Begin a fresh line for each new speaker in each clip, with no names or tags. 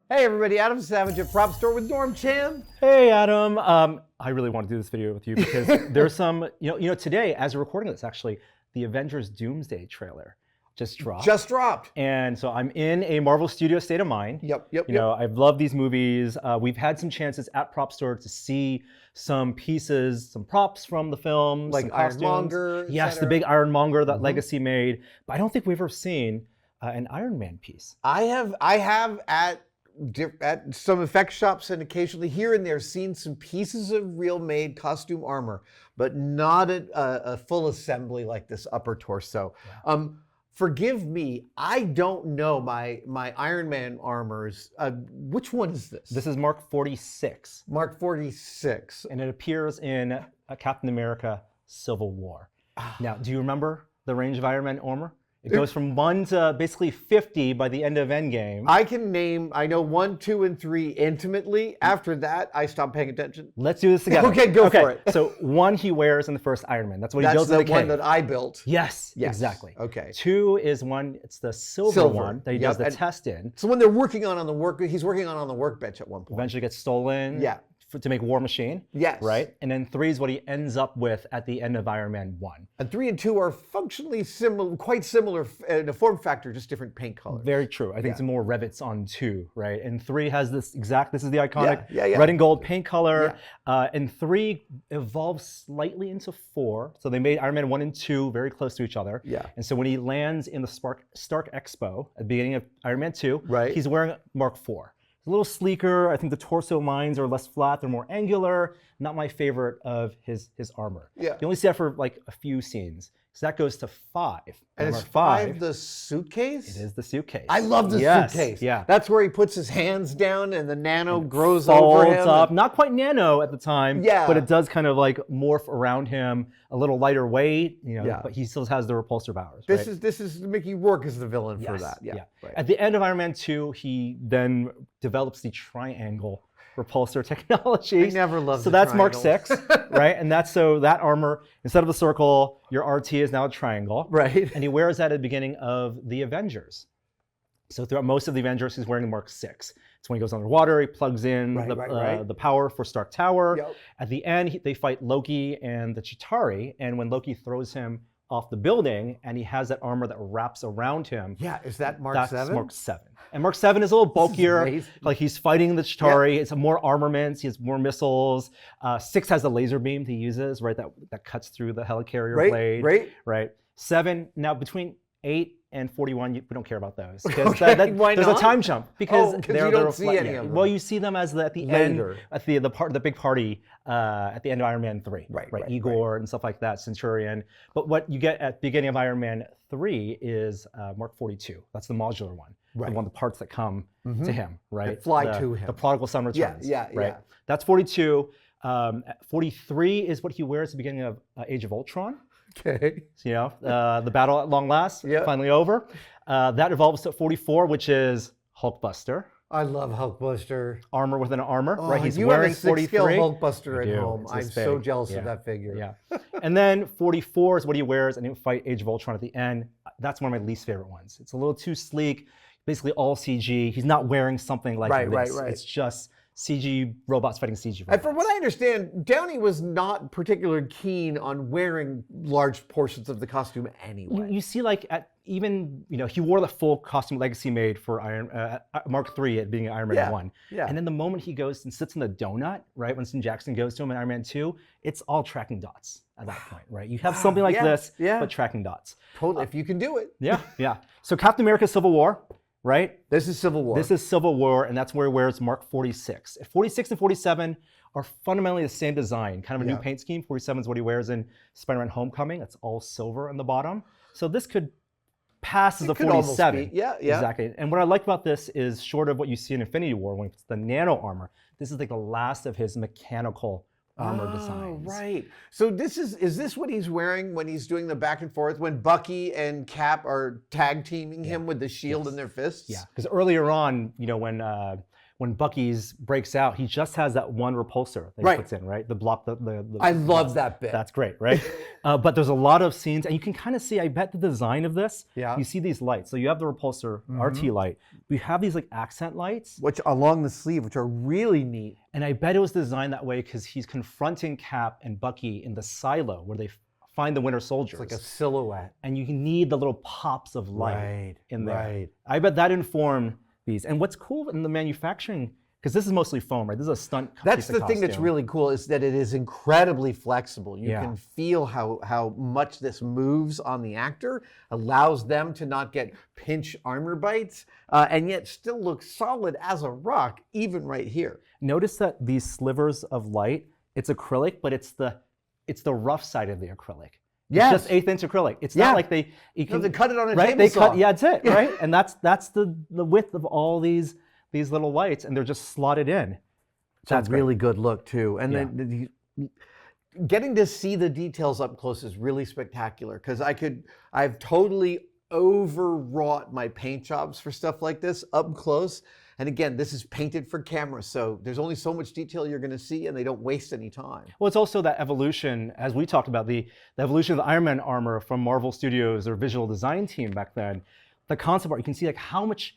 Hey everybody, Adam Savage at Prop Store with Norm Chan.
Hey Adam, I really want to do this video with you because there's some, today as we're recording this, actually, the Avengers Doomsday trailer just dropped. And so I'm in a Marvel Studios state of mind.
Yep.
I've loved these movies. We've had some chances at Prop Store to see some pieces, some props from the films,
like
some costumes.
Ironmonger.
Yes, the big Ironmonger that Legacy made. But I don't think we've ever seen an Iron Man piece.
I have at some effect shops and occasionally here and there seen some pieces of real made costume armor, but not a full assembly like this upper torso. Yeah. Forgive me, I don't know my Iron Man armors. Which one is this?
This is Mark 46.
Mark 46.
And it appears in Captain America Civil War. Now, do you remember the range of Iron Man armor? It goes from 1 to basically 50 by the end of Endgame.
I know 1, 2, and 3 intimately. After that, I stopped paying attention.
Let's do this together.
Okay, go for it.
So 1 he wears in the first Iron Man. That's what he builds in the cave.
That's the one that I built.
Yes, exactly.
Okay.
2 is it's the silver one that he does the test in.
It's the one they're working on the he's working on the workbench at one point.
Eventually gets stolen. Yeah. To make War Machine.
Yes.
Right? And then 3 is what he ends up with at the end of Iron Man 1.
And 3 and 2 are functionally similar, quite similar in a form factor, just different paint colors.
Very true. I think it's more rivets on 2, right? And 3 has this is the iconic red and gold paint color. Yeah. And 3 evolves slightly into 4. So they made Iron Man 1 and 2 very close to each other.
Yeah.
And so when he lands in the Stark Expo at the beginning of Iron Man 2, he's wearing Mark 4. A little sleeker. I think the torso lines are less flat. They're more angular. Not my favorite of his armor. Yeah. You only see that for like a few scenes. So that goes to 5.
And is 5 the suitcase?
It is the suitcase.
I love the suitcase.
Yeah.
That's where he puts his hands down and the nano grows over him.
Up. Not quite nano at the time. Yeah. But it does kind of like morph around him, a little lighter weight. But he still has the repulsor powers.
This is Mickey Rourke is the villain for that. Yeah.
Right. At the end of Iron Man 2, he then develops the triangle repulsor technology.
I never loved
So that's Mark 6, right? And that armor, instead of a circle, your RT is now a triangle.
Right.
And he wears that at the beginning of the Avengers. So throughout most of the Avengers, he's wearing the Mark 6. It's when he goes underwater, he plugs in the power for Stark Tower. Yep. At the end, they fight Loki and the Chitauri, and when Loki throws him off the building, and he has that armor that wraps around him.
Yeah, is that Mark 7?
That's Mark 7. And Mark 7 is a little bulkier. Like he's fighting the Chitauri. It's more armaments. He has more missiles. 6 has the laser beam he uses, right? That cuts through the helicarrier blade. Right. 7. Now between 8 and 41, we don't care about those.
Why
there's
not?
A time jump because
you don't see any of them.
Well, you see them as at the end, at the big party at the end of Iron Man 3. Right. Igor and stuff like that, Centurion. But what you get at the beginning of Iron Man 3 is Mark 42. That's the modular one. Right. The parts that come to him, right?
That fly to him.
The prodigal son returns.
Yeah.
That's 42. 43 is what he wears at the beginning of Age of Ultron.
Okay.
So, the battle at long last, finally over. That evolves to 44, which is Hulkbuster.
I love Hulkbuster.
Armor within an armor, right? He's
you
wearing
have a 6-scale
43.
Hulkbuster at home. I'm so jealous of that figure.
Yeah. And then 44 is what he wears, and he'll fight Age of Ultron at the end. That's one of my least favorite ones. It's a little too sleek, basically all CG. He's not wearing something like this. Right. It's just CG robots fighting CG robots.
And from what I understand, Downey was not particularly keen on wearing large portions of the costume anyway.
You see, like he wore the full costume Legacy made for Mark 3 at being Iron Man 1. Yeah. And then the moment he goes and sits in the donut, right, when Winston Jackson goes to him in Iron Man 2, it's all tracking dots at that point, right? You have something like this, but tracking dots.
Totally, if you can do it.
Yeah. So Captain America Civil War. Right?
This is Civil War.
This is Civil War, and that's where he wears Mark 46. 46 and 47 are fundamentally the same design, kind of a new paint scheme. 47 is what he wears in Spider-Man Homecoming. It's all silver on the bottom. So this could pass as a 47.
Yeah.
Exactly. And what I like about this is, short of what you see in Infinity War, when it's the nano armor, this is like the last of his mechanical armor designs.
Right. So is this what he's wearing when he's doing the back and forth, when Bucky and Cap are tag teaming him with the shield in their fists?
Yeah, because earlier on, when when Bucky's breaks out, he just has that one repulsor that he puts in, right? The block,
I love that bit.
That's great, right? But there's a lot of scenes, and you can kind of see, I bet the design of this, you see these lights. So you have the repulsor RT light. We have these like accent lights.
Which along the sleeve, which are really neat.
And I bet it was designed that way because he's confronting Cap and Bucky in the silo where they find the Winter Soldiers.
It's like a silhouette.
And you need the little pops of light in there.
Right.
I bet that informed these. And what's cool in the manufacturing, because this is mostly foam, right? This is a stunt
That's
piece of
the thing that's really cool, is that it is incredibly flexible. You can feel how much this moves on the actor, allows them to not get pinch armor bites, and yet still look solid as a rock, even right here.
Notice that these slivers of light, it's acrylic, but it's the rough side of the acrylic.
Yes.
It's just 1/8 inch acrylic. It's not like they
cut it on a
right?
table
They
saw.
cut, that's it, right? And that's the width of all these little lights, and they're just slotted in.
That's a really good look too. And then getting to see the details up close is really spectacular, because I've totally overwrought my paint jobs for stuff like this up close. And again, this is painted for camera, so there's only so much detail you're going to see, and they don't waste any time.
Well, it's also that evolution, as we talked about, the evolution of the Iron Man armor from Marvel Studios, their visual design team back then. The concept art, you can see like how much,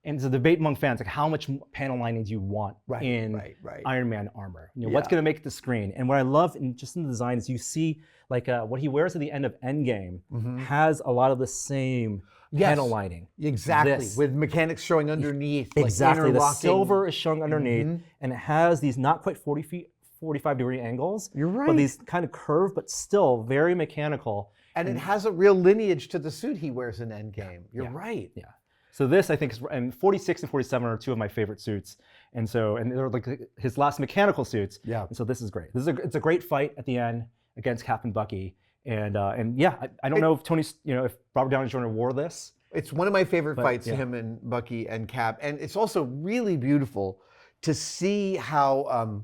and it's a debate among fans, like how much panel lining do you want in Iron Man armor? You know, what's going to make the screen? And what I love just in the design is you see like what he wears at the end of Endgame has a lot of the same panel lining.
Exactly, with mechanics showing underneath.
Exactly,
like
the silver is showing underneath, and it has these not quite 45-degree angles.
You're right.
But these kind of curved, but still very mechanical.
And it has a real lineage to the suit he wears in Endgame. You're right.
Yeah. So this, I think, and 46 and 47 are two of my favorite suits. And they're like his last mechanical suits. Yeah. And so this is great. It's a great fight at the end against Cap and Bucky. And yeah, I don't know if if Robert Downey Jr. wore this.
It's one of my favorite fights, him and Bucky and Cap. And it's also really beautiful to see how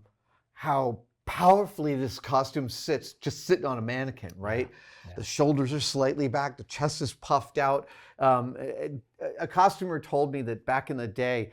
powerfully this costume sits, just sitting on a mannequin, right? Yeah. The shoulders are slightly back, the chest is puffed out. A costumer told me that back in the day,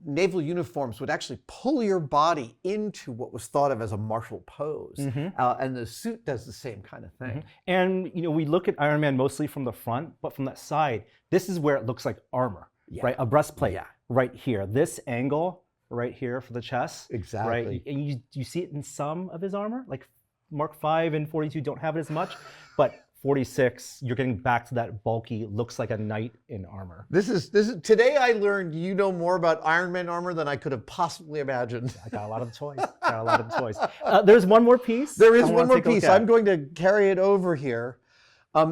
naval uniforms would actually pull your body into what was thought of as a martial pose. And the suit does the same kind of thing.
And we look at Iron Man mostly from the front, but from that side, this is where it looks like armor, right? A breastplate right here. This angle right here for the chest. Exactly. Right? And you see it in some of his armor, like Mark 5 and 42 don't have it as much, but 46, you're getting back to that bulky, looks like a knight in armor.
This is today I learned you know more about Iron Man armor than I could have possibly imagined.
I got a lot of toys. There's one more piece.
There is one more piece. I'm going to carry it over here.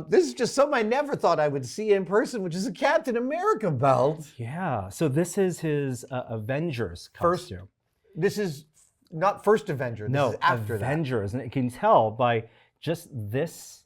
This is just something I never thought I would see in person, which is a Captain America belt.
Yeah. So this is Avengers costume.
This is not first Avenger. This is after
Avengers, and you can tell by just this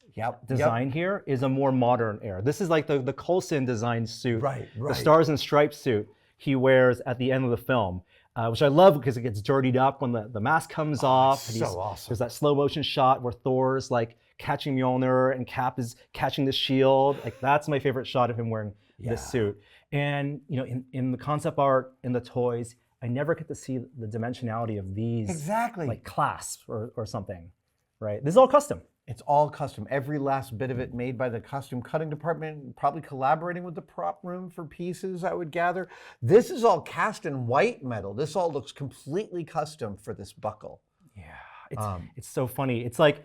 design here is a more modern era. This is like the Coulson design suit, the Stars and Stripes suit he wears at the end of the film, which I love because it gets dirtied up when the mask comes off.
So awesome.
There's that slow motion shot where Thor's like catching Mjolnir and Cap is catching the shield. Like that's my favorite shot of him wearing this suit. And in the concept art, in the toys, I never get to see the dimensionality of these like clasps or something, right? This is all custom.
It's all custom. Every last bit of it made by the costume cutting department, probably collaborating with the prop room for pieces, I would gather. This is all cast in white metal. This all looks completely custom for this buckle.
Yeah, it's so funny. It's like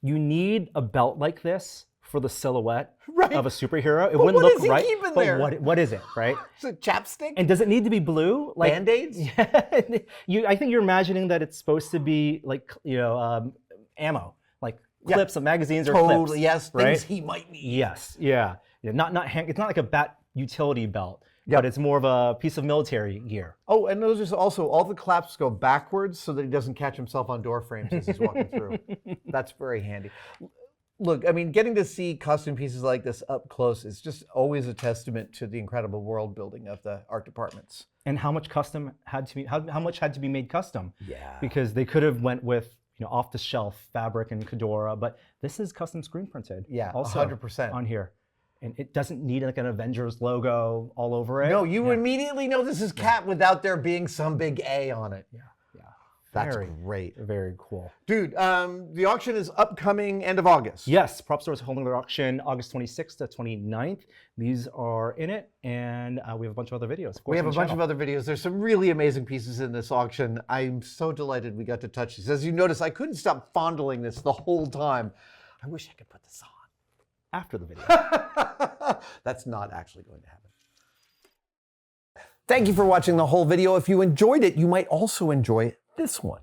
you need a belt like this for the silhouette of a superhero. It wouldn't look right. But what is it, right?
It's a chapstick.
And does it need to be blue? Like
Band-Aids?
Yeah. I think you're imagining that it's supposed to be like ammo, like clips of magazines or clips.
Yes, things he might need.
Yes, yeah. It's not like a bat utility belt. But it's more of a piece of military gear.
Oh, and those are also, all the clasps go backwards so that he doesn't catch himself on door frames as he's walking through. That's very handy. Look, I mean, getting to see costume pieces like this up close is just always a testament to the incredible world building of the art departments.
And how much custom had to be, how much had to be made custom?
Yeah.
Because they could have went with off the shelf fabric and Fedora, but this is custom screen printed.
Yeah,
also
100%
on here. And it doesn't need like an Avengers logo all over it.
No, you immediately know this is Cat without there being some big A on it.
Yeah.
That's great.
Very cool.
Dude, the auction is upcoming end of August.
Yes, Prop Store is holding their auction August 26th to 29th. These are in it, and we have a bunch of other videos. Of course,
we have a bunch of other videos. There's some really amazing pieces in this auction. I'm so delighted we got to touch these. As you notice, I couldn't stop fondling this the whole time. I wish I could put this on.
After the video.
That's not actually going to happen. Thank you for watching the whole video. If you enjoyed it, you might also enjoy this one.